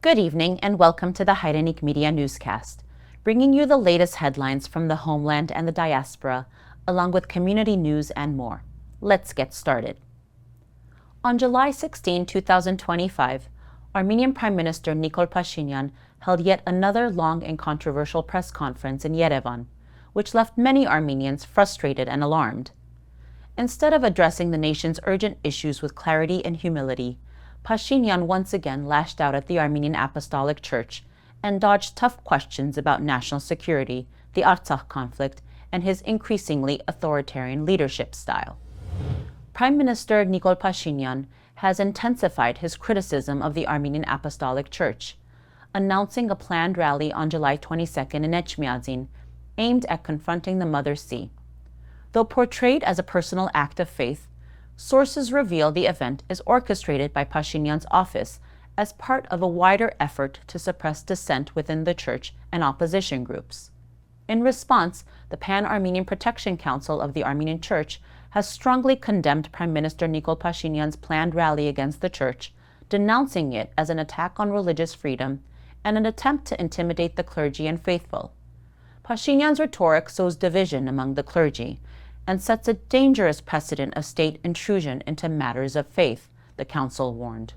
Good evening and welcome to the Hairenik Media Newscast, bringing you the latest headlines from the homeland and the diaspora, along with community news and more. Let's get started. On July 16, 2025, Armenian Prime Minister Nikol Pashinyan held yet another long and controversial press conference in Yerevan, which left many Armenians frustrated and alarmed. Instead of addressing the nation's urgent issues with clarity and humility, Pashinyan once again lashed out at the Armenian Apostolic Church and dodged tough questions about national security, the Artsakh conflict, and his increasingly authoritarian leadership style. Prime Minister Nikol Pashinyan has intensified his criticism of the Armenian Apostolic Church, announcing a planned rally on July 22nd in Etchmiadzin aimed at confronting the Mother See. Though portrayed as a personal act of faith, sources reveal the event is orchestrated by Pashinyan's office as part of a wider effort to suppress dissent within the church and opposition groups. In response, the Pan-Armenian Protection Council of the Armenian Church has strongly condemned Prime Minister Nikol Pashinyan's planned rally against the church, denouncing it as an attack on religious freedom and an attempt to intimidate the clergy and faithful. Pashinyan's rhetoric sows division among the clergy and sets a dangerous precedent of state intrusion into matters of faith, the council warned.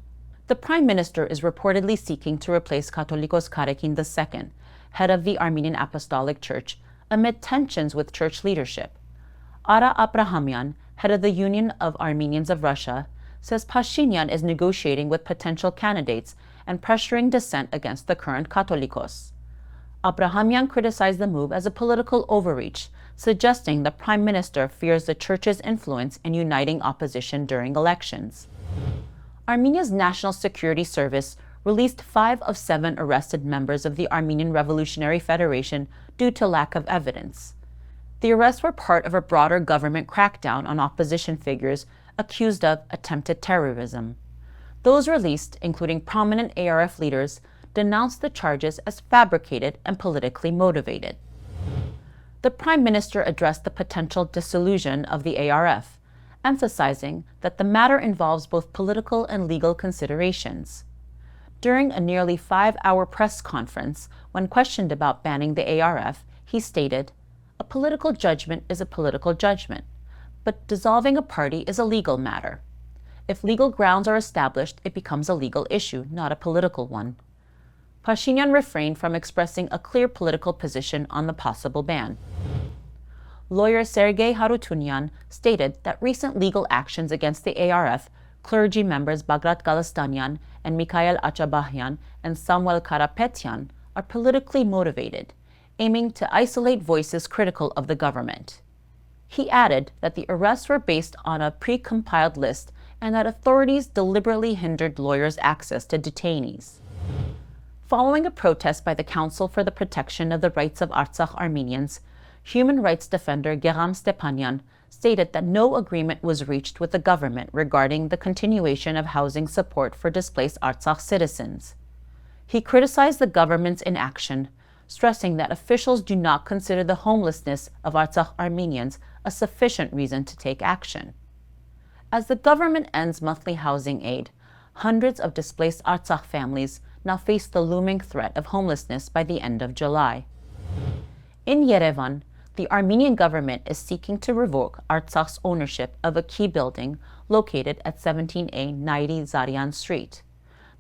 The Prime Minister is reportedly seeking to replace Cathilicos II, head of the Armenian Apostolic Church, amid tensions with church leadership. Ara Abrahamian, head of the Union of Armenians of Russia, says Pashinyan is negotiating with potential candidates and pressuring dissent against the current Cathilicos. Abrahamian criticized the move as a political overreach, suggesting the Prime Minister fears the Church's influence in uniting opposition during elections. Armenia's National Security Service released 5 of 7 arrested members of the Armenian Revolutionary Federation due to lack of evidence. The arrests were part of a broader government crackdown on opposition figures accused of attempted terrorism. Those released, including prominent ARF leaders, denounced the charges as fabricated and politically motivated. The Prime Minister addressed the potential dissolution of the ARF, emphasizing that the matter involves both political and legal considerations. During a nearly 5-hour press conference, when questioned about banning the ARF, he stated, "A political judgment is a political judgment, but dissolving a party is a legal matter. If legal grounds are established, it becomes a legal issue, not a political one." Pashinyan refrained from expressing a clear political position on the possible ban. Lawyer Sergei Harutyunyan stated that recent legal actions against the ARF, clergy members Bagrat Galastanyan and Mikhail Achabahyan and Samvel Karapetyan, are politically motivated, aiming to isolate voices critical of the government. He added that the arrests were based on a pre-compiled list and that authorities deliberately hindered lawyers' access to detainees. Following a protest by the Council for the Protection of the Rights of Artsakh Armenians, human rights defender Geram Stepanyan stated that no agreement was reached with the government regarding the continuation of housing support for displaced Artsakh citizens. He criticized the government's inaction, stressing that officials do not consider the homelessness of Artsakh Armenians a sufficient reason to take action. As the government ends monthly housing aid, hundreds of displaced Artsakh families now face the looming threat of homelessness by the end of July. In Yerevan, the Armenian government is seeking to revoke Artsakh's ownership of a key building located at 17A Nairi Zaryan Street.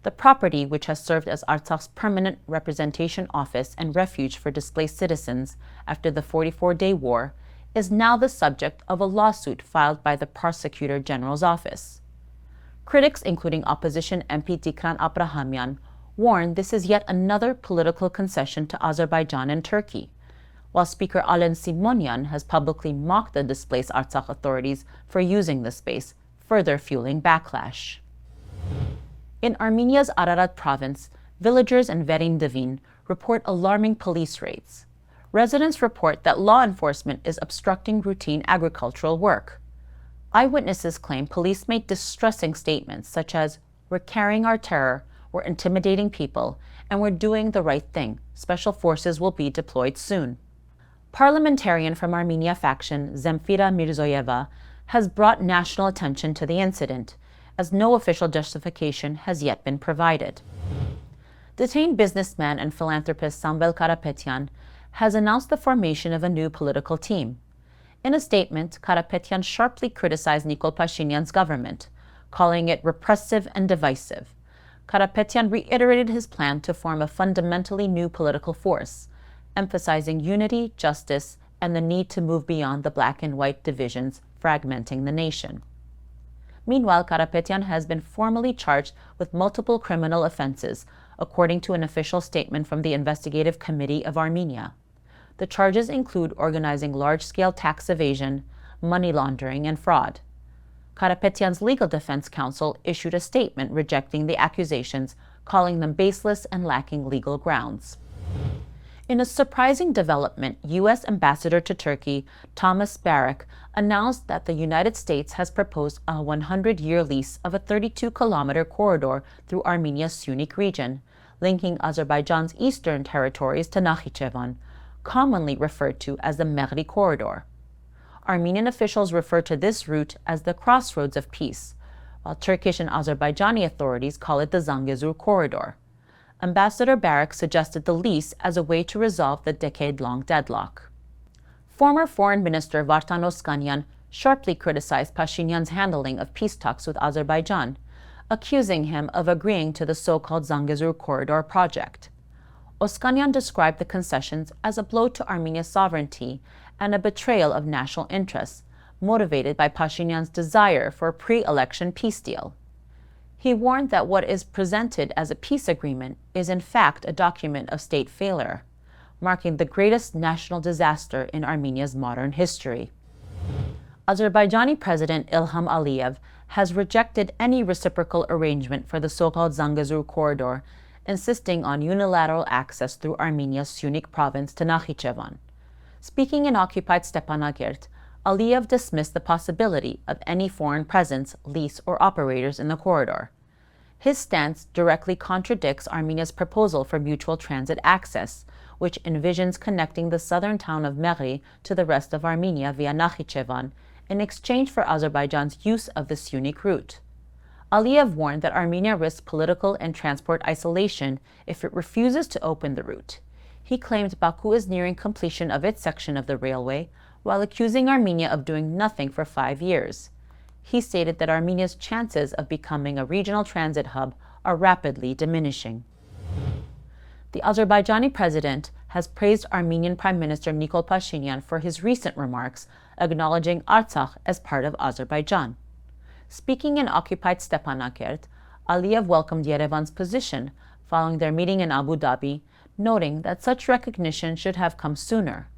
The property, which has served as Artsakh's permanent representation office and refuge for displaced citizens after the 44-day war, is now the subject of a lawsuit filed by the Prosecutor General's office. Critics, including opposition MP Tikran Abrahamian, warn this is yet another political concession to Azerbaijan and Turkey, while Speaker Alen Simonyan has publicly mocked the displaced Artsakh authorities for using the space, further fueling backlash. In Armenia's Ararat province, villagers in Verin Devin report alarming police raids. Residents report that law enforcement is obstructing routine agricultural work. Eyewitnesses claim police made distressing statements such as, "We're carrying our terror, we're intimidating people, and we're doing the right thing. Special forces will be deployed soon." Parliamentarian from Armenia faction Zemfira Mirzoyeva has brought national attention to the incident, as no official justification has yet been provided. Detained businessman and philanthropist Samvel Karapetyan has announced the formation of a new political team. In a statement, Karapetyan sharply criticized Nikol Pashinyan's government, calling it repressive and divisive. Karapetyan reiterated his plan to form a fundamentally new political force, emphasizing unity, justice, and the need to move beyond the black and white divisions fragmenting the nation. Meanwhile, Karapetyan has been formally charged with multiple criminal offenses, according to an official statement from the Investigative Committee of Armenia. The charges include organizing large-scale tax evasion, money laundering, and fraud. Karapetyan's legal defense counsel issued a statement rejecting the accusations, calling them baseless and lacking legal grounds. In a surprising development, U.S. Ambassador to Turkey Thomas Barak announced that the United States has proposed a 100-year lease of a 32-kilometer corridor through Armenia's Syunik region, linking Azerbaijan's eastern territories to Nakhichevan, commonly referred to as the Meghri Corridor. Armenian officials refer to this route as the Crossroads of Peace, while Turkish and Azerbaijani authorities call it the Zangezur Corridor. Ambassador Barak suggested the lease as a way to resolve the decade-long deadlock. Former Foreign Minister Vartan Oskanian sharply criticized Pashinyan's handling of peace talks with Azerbaijan, accusing him of agreeing to the so-called Zangezur Corridor project. Oskanian described the concessions as a blow to Armenia's sovereignty and a betrayal of national interests, motivated by Pashinyan's desire for a pre-election peace deal. He warned that what is presented as a peace agreement is in fact a document of state failure, marking the greatest national disaster in Armenia's modern history. Azerbaijani President Ilham Aliyev has rejected any reciprocal arrangement for the so-called Zangezur Corridor, insisting on unilateral access through Armenia's Syunik province to Nakhichevan. Speaking in occupied Stepanakert, Aliyev dismissed the possibility of any foreign presence, lease, or operators in the corridor. His stance directly contradicts Armenia's proposal for mutual transit access, which envisions connecting the southern town of Meghri to the rest of Armenia via Nakhichevan in exchange for Azerbaijan's use of the Syunik route. Aliyev warned that Armenia risks political and transport isolation if it refuses to open the route. He claimed Baku is nearing completion of its section of the railway, while accusing Armenia of doing nothing for 5 years. He stated that Armenia's chances of becoming a regional transit hub are rapidly diminishing. The Azerbaijani president has praised Armenian Prime Minister Nikol Pashinyan for his recent remarks, acknowledging Artsakh as part of Azerbaijan. Speaking in occupied Stepanakert, Aliyev welcomed Yerevan's position following their meeting in Abu Dhabi, noting that such recognition should have come sooner.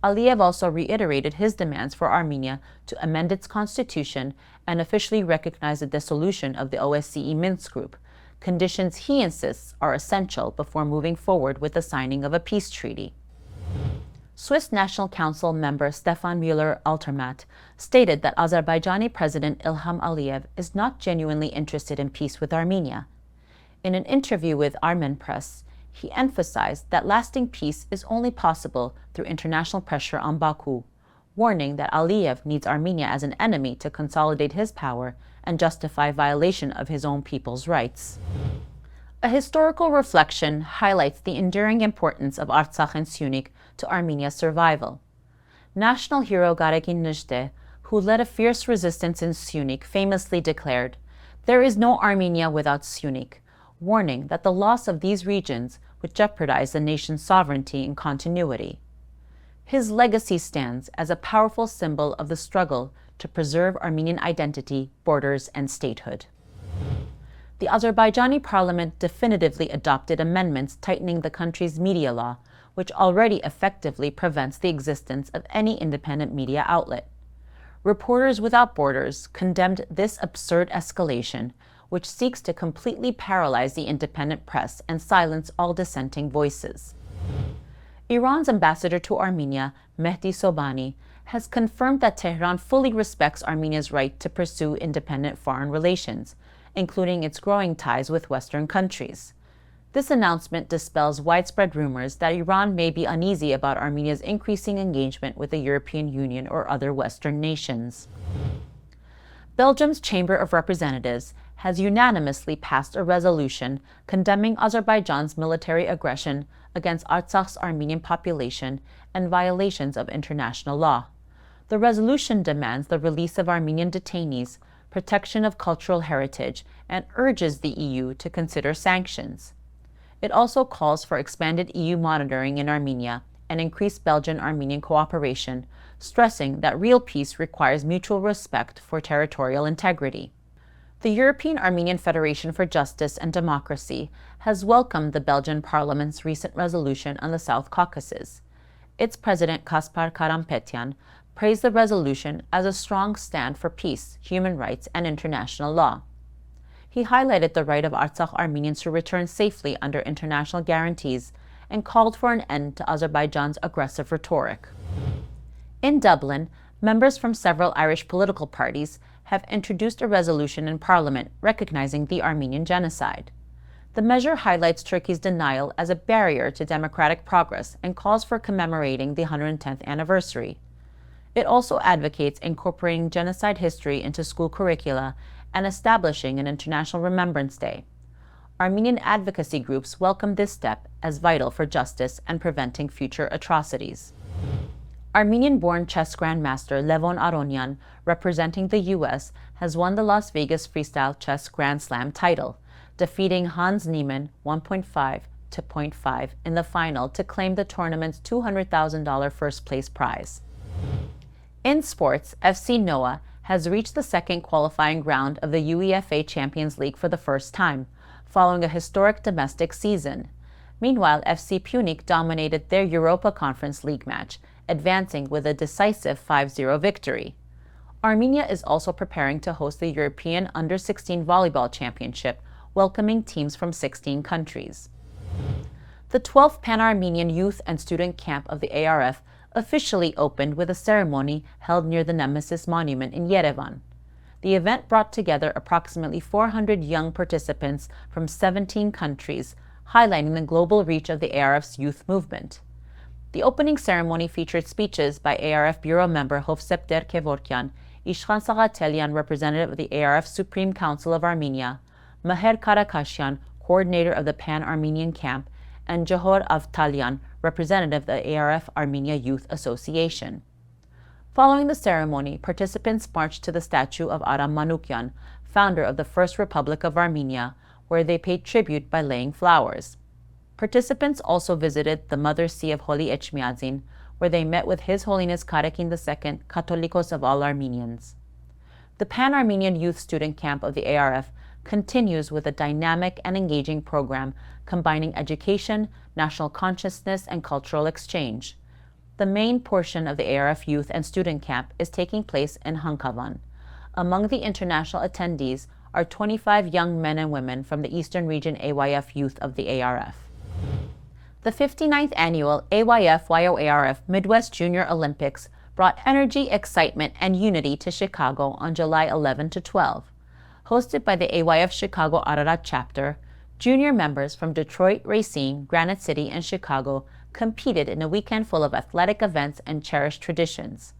Aliyev also reiterated his demands for Armenia to amend its constitution and officially recognize the dissolution of the OSCE Minsk Group, conditions he insists are essential before moving forward with the signing of a peace treaty. Swiss National Council member Stefan Müller-Altermatt stated that Azerbaijani President Ilham Aliyev is not genuinely interested in peace with Armenia. In an interview with Armen Press, he emphasized that lasting peace is only possible through international pressure on Baku, warning that Aliyev needs Armenia as an enemy to consolidate his power and justify violation of his own people's rights. A historical reflection highlights the enduring importance of Artsakh and Syunik to Armenia's survival. National hero Garegin Nzjdeh, who led a fierce resistance in Syunik, famously declared, "There is no Armenia without Syunik," warning that the loss of these regions would jeopardize the nation's sovereignty and continuity. His legacy stands as a powerful symbol of the struggle to preserve Armenian identity, borders, and statehood. The Azerbaijani parliament definitively adopted amendments tightening the country's media law, which already effectively prevents the existence of any independent media outlet. Reporters Without Borders condemned this absurd escalation, which seeks to completely paralyze the independent press and silence all dissenting voices. Iran's ambassador to Armenia, Mehdi Sobhani, has confirmed that Tehran fully respects Armenia's right to pursue independent foreign relations, including its growing ties with Western countries. This announcement dispels widespread rumors that Iran may be uneasy about Armenia's increasing engagement with the European Union or other Western nations. Belgium's Chamber of Representatives has unanimously passed a resolution condemning Azerbaijan's military aggression against Artsakh's Armenian population and violations of international law. The resolution demands the release of Armenian detainees, protection of cultural heritage, and urges the EU to consider sanctions. It also calls for expanded EU monitoring in Armenia and increased Belgian-Armenian cooperation, stressing that real peace requires mutual respect for territorial integrity. The European Armenian Federation for Justice and Democracy has welcomed the Belgian Parliament's recent resolution on the South Caucasus. Its president, Samvel Karapetyan, praised the resolution as a strong stand for peace, human rights, and international law. He highlighted the right of Artsakh Armenians to return safely under international guarantees and called for an end to Azerbaijan's aggressive rhetoric. In Dublin, members from several Irish political parties have introduced a resolution in Parliament recognizing the Armenian genocide. The measure highlights Turkey's denial as a barrier to democratic progress and calls for commemorating the 110th anniversary. It also advocates incorporating genocide history into school curricula and establishing an International Remembrance Day. Armenian advocacy groups welcome this step as vital for justice and preventing future atrocities. Armenian-born chess grandmaster Levon Aronian, representing the U.S., has won the Las Vegas Freestyle Chess Grand Slam title, defeating Hans Niemann 1.5 to 0.5 in the final to claim the tournament's $200,000 first-place prize. In sports, FC Noah has reached the second qualifying round of the UEFA Champions League for the first time, following a historic domestic season. Meanwhile, FC Syunik dominated their Europa Conference League match, advancing with a decisive 5-0 victory. Armenia is also preparing to host the European Under-16 Volleyball Championship, welcoming teams from 16 countries. The 12th Pan-Armenian Youth and Student Camp of the ARF officially opened with a ceremony held near the Nemesis Monument in Yerevan. The event brought together approximately 400 young participants from 17 countries, highlighting the global reach of the ARF's youth movement. The opening ceremony featured speeches by ARF Bureau member Hovsep Kevorkian, Ishkhan Sagatelian, representative of the ARF Supreme Council of Armenia, Maher Karakashian, coordinator of the Pan-Armenian Camp, and Johor Avtalyan, representative of the ARF Armenia Youth Association. Following the ceremony, participants marched to the statue of Aram Manukyan, founder of the First Republic of Armenia, where they paid tribute by laying flowers. Participants also visited the Mother See of Holy Etchmiadzin, where they met with His Holiness Karakin II, Catholicos of all Armenians. The Pan-Armenian Youth Student Camp of the ARF continues with a dynamic and engaging program combining education, national consciousness, and cultural exchange. The main portion of the ARF Youth and Student Camp is taking place in Hankavan. Among the international attendees are 25 young men and women from the Eastern Region AYF Youth of the ARF. The 59th annual AYF-YOARF Midwest Junior Olympics brought energy, excitement, and unity to Chicago on July 11 to 12. Hosted by the AYF Chicago Ararat chapter, junior members from Detroit, Racine, Granite City, and Chicago competed in a weekend full of athletic events and cherished traditions.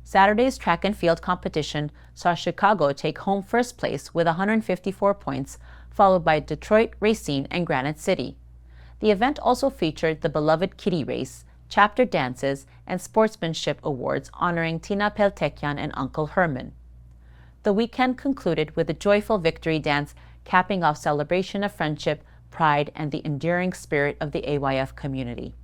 Saturday's track and field competition saw Chicago take home first place with 154 points, followed by Detroit, Racine, and Granite City. The event also featured the beloved Kitty Race, chapter dances, and sportsmanship awards honoring Tina Peltekyan and Uncle Herman. The weekend concluded with a joyful victory dance, capping off celebration of friendship, pride, and the enduring spirit of the AYF community.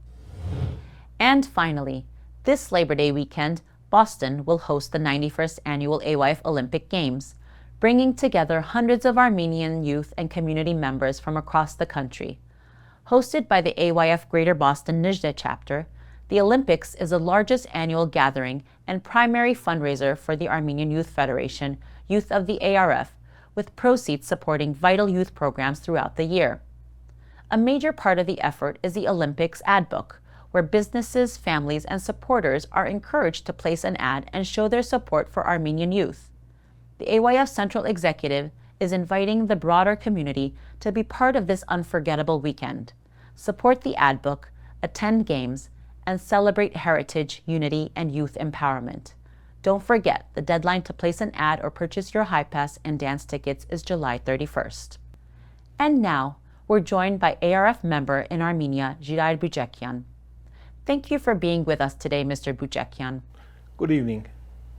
And finally, this Labor Day weekend, Boston will host the 91st annual AYF Olympic Games, bringing together hundreds of Armenian youth and community members from across the country. Hosted by the AYF Greater Boston Nzjdeh chapter, the Olympics is the largest annual gathering and primary fundraiser for the Armenian Youth Federation, Youth of the ARF, with proceeds supporting vital youth programs throughout the year. A major part of the effort is the Olympics ad book, where businesses, families, and supporters are encouraged to place an ad and show their support for Armenian youth. The AYF Central Executive is inviting the broader community to be part of this unforgettable weekend, support the ad book, attend games, and celebrate heritage, unity, and youth empowerment. Don't forget, the deadline to place an ad or purchase your High Pass and dance tickets is July 31st. And now, we're joined by ARF member in Armenia, Zangezur Corridor. Thank you for being with us today, Mr. Buchekyan. Good evening.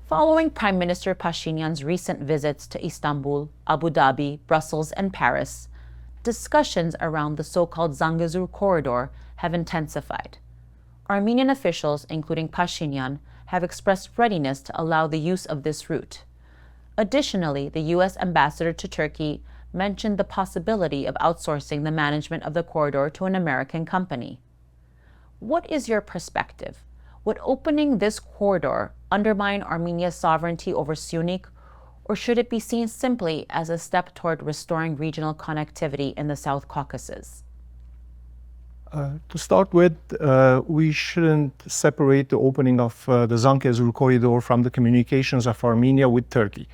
Following Prime Minister Pashinyan's recent visits to Istanbul, Abu Dhabi, Brussels, and Paris, discussions around the so-called Zangezur Corridor have intensified. Armenian officials, including Pashinyan, have expressed readiness to allow the use of this route. Additionally, the U.S. ambassador to Turkey mentioned the possibility of outsourcing the management of the corridor to an American company. What is your perspective? Would opening this corridor undermine Armenia's sovereignty over Syunik, or should it be seen simply as a step toward restoring regional connectivity in the South Caucasus? To start with, we shouldn't separate the opening of the Zangezur Corridor from the communications of Armenia with Turkey.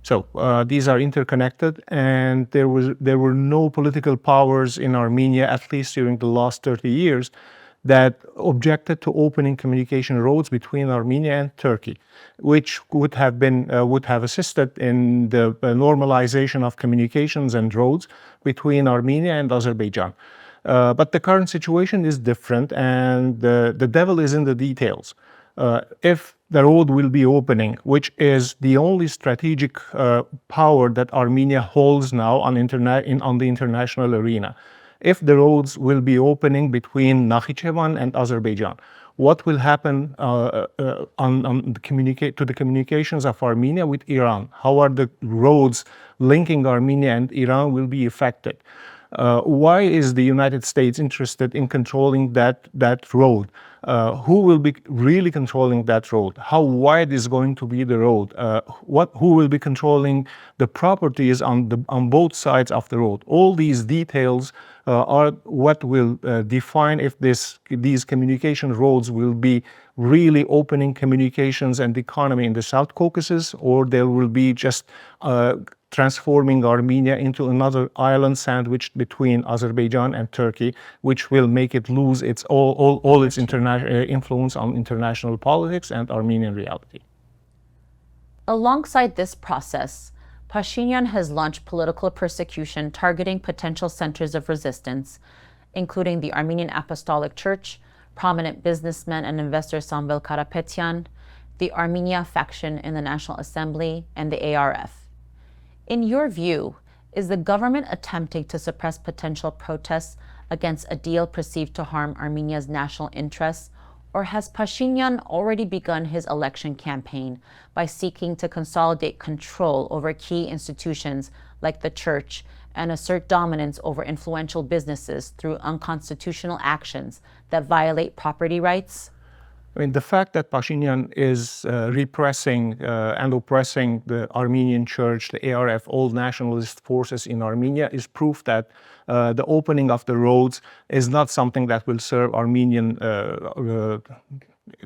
So these are interconnected, and there were no political powers in Armenia, at least during the last 30 years, that objected to opening communication roads between Armenia and Turkey, which would have assisted in the normalization of communications and roads between Armenia and Azerbaijan. But the current situation is different, and the devil is in the details. If the road will be opening, which is the only strategic power that Armenia holds now on the international arena, if the roads will be opening between Nakhichevan and Azerbaijan, what will happen to the communications of Armenia with Iran? How are the roads linking Armenia and Iran will be affected? Why is the United States interested in controlling that road? Who will be really controlling that road? How wide is going to be the road? Who will be controlling the properties on both sides of the road? All these details are what will define if these communication roads will be really opening communications and economy in the South Caucasus, or there will be just transforming Armenia into another island sandwiched between Azerbaijan and Turkey, which will make it lose all its influence on international politics and Armenian reality. Alongside this process, Pashinyan has launched political persecution targeting potential centers of resistance, including the Armenian Apostolic Church, prominent businessman and investor Samvel Karapetyan, the Armenia faction in the National Assembly, and the ARF. In your view, is the government attempting to suppress potential protests against a deal perceived to harm Armenia's national interests, or has Pashinyan already begun his election campaign by seeking to consolidate control over key institutions like the church and assert dominance over influential businesses through unconstitutional actions that violate property rights? I mean, the fact that Pashinyan is repressing and oppressing the Armenian church, the ARF, all nationalist forces in Armenia, is proof that the opening of the roads is not something that will serve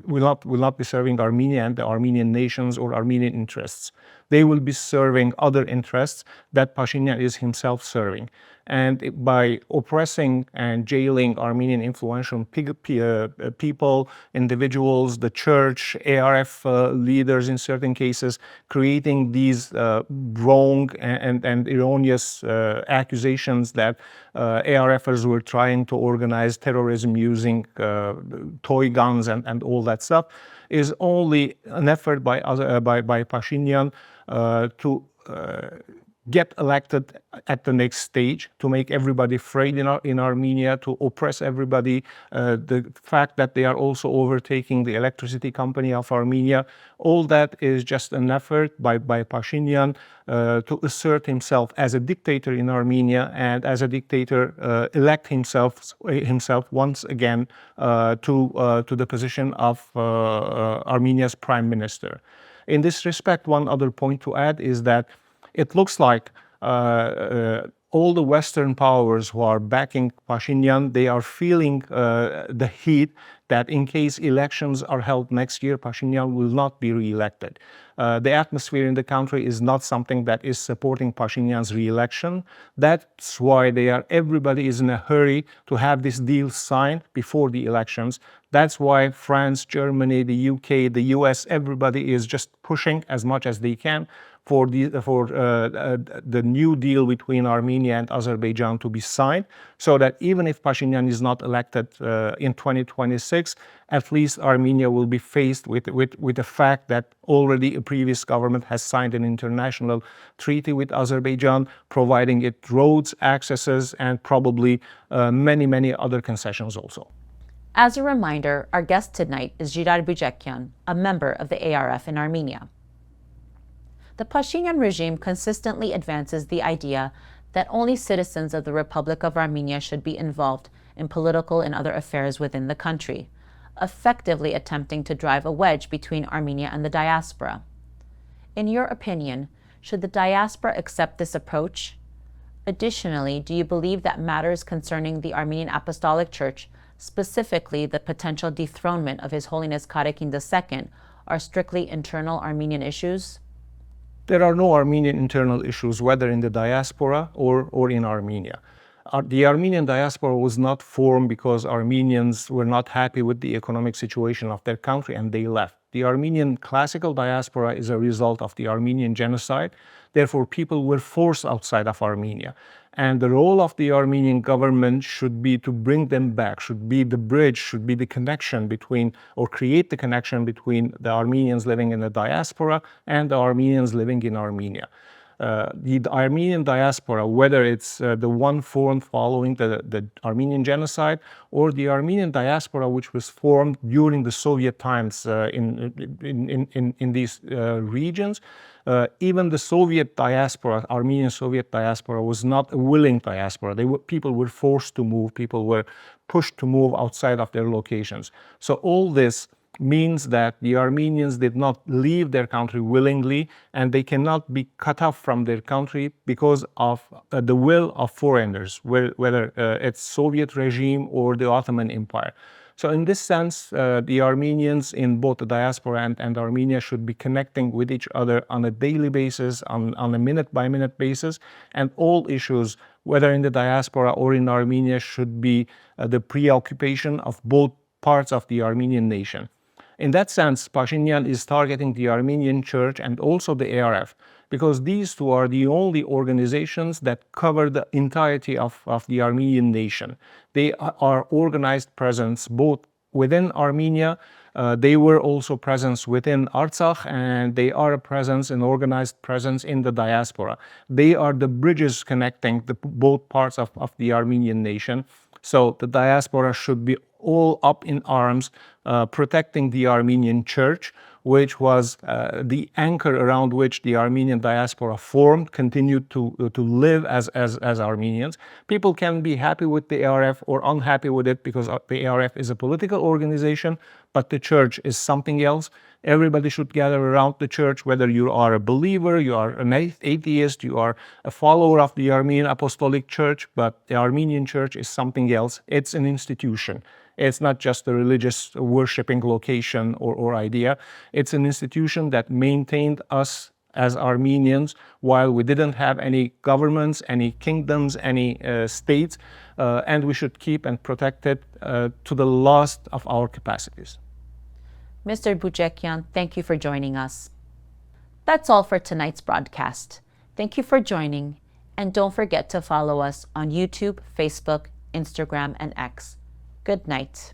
will not be serving Armenia and the Armenian nations or Armenian interests. They will be serving other interests that Pashinyan is himself serving. And by oppressing and jailing Armenian influential people, individuals, the church, ARF leaders in certain cases, creating these wrong and erroneous accusations that ARFers were trying to organize terrorism using toy guns and all that stuff, is only an effort by Pashinyan to get elected at the next stage, to make everybody afraid in Armenia, to oppress everybody. The fact that they are also overtaking the electricity company of Armenia, all that is just an effort by Pashinyan to assert himself as a dictator in Armenia, and as a dictator elect himself once again to the position of Armenia's prime minister. In this respect, one other point to add is that it looks like all the Western powers who are backing Pashinyan, they are feeling the heat that in case elections are held next year, Pashinyan will not be re-elected. The atmosphere in the country is not something that is supporting Pashinyan's re-election. That's why everybody is in a hurry to have this deal signed before the elections. That's why France, Germany, the UK, the US, everybody is just pushing as much as they can for the new deal between Armenia and Azerbaijan to be signed, so that even if Pashinyan is not elected in 2026, at least Armenia will be faced with the fact that already a previous government has signed an international treaty with Azerbaijan, providing it roads, accesses, and probably many other concessions also. As a reminder, our guest tonight is Nzjdeh Bujekyan, a member of the ARF in Armenia. The Pashinyan regime consistently advances the idea that only citizens of the Republic of Armenia should be involved in political and other affairs within the country, effectively attempting to drive a wedge between Armenia and the diaspora. In your opinion, should the diaspora accept this approach? Additionally, do you believe that matters concerning the Armenian Apostolic Church, specifically the potential dethronement of His Holiness Karekin II, are strictly internal Armenian issues? There are no Armenian internal issues, whether in the diaspora or in Armenia. The Armenian diaspora was not formed because Armenians were not happy with the economic situation of their country and they left. The Armenian classical diaspora is a result of the Armenian genocide. Therefore, people were forced outside of Armenia. And the role of the Armenian government should be to bring them back, should be the bridge, should be the connection between, or create the connection between the Armenians living in the diaspora and the Armenians living in Armenia. The Armenian diaspora, whether it's the one formed following the Armenian genocide or the Armenian diaspora which was formed during the Soviet times in these regions, even the Soviet diaspora, Armenian Soviet diaspora, was not a willing diaspora. People were forced to move, people were pushed to move outside of their locations. So all this means that the Armenians did not leave their country willingly, and they cannot be cut off from their country because of the will of foreigners, whether it's Soviet regime or the Ottoman Empire. So in this sense, the Armenians in both the diaspora and Armenia should be connecting with each other on a daily basis, on a minute-by-minute basis, and all issues, whether in the diaspora or in Armenia, should be the preoccupation of both parts of the Armenian nation. In that sense, Pashinyan is targeting the Armenian Church and also the ARF, because these two are the only organizations that cover the entirety of the Armenian nation. They are organized presence both within Armenia, they were also presence within Artsakh, and they are a presence, an organized presence in the diaspora. They are the bridges connecting both parts of the Armenian nation. So the diaspora should be all up in arms, protecting the Armenian Church, which was the anchor around which the Armenian diaspora formed, continued to live as Armenians. People can be happy with the ARF or unhappy with it because the ARF is a political organization, but the church is something else. Everybody should gather around the church, whether you are a believer, you are an atheist, you are a follower of the Armenian Apostolic Church, but the Armenian Church is something else. It's an institution. It's not just a religious worshiping location or idea. It's an institution that maintained us as Armenians while we didn't have any governments, any kingdoms, any states, and we should keep and protect it to the last of our capacities. Mr. Bujekyan, thank you for joining us. That's all for tonight's broadcast. Thank you for joining, and don't forget to follow us on YouTube, Facebook, Instagram, and X. Good night.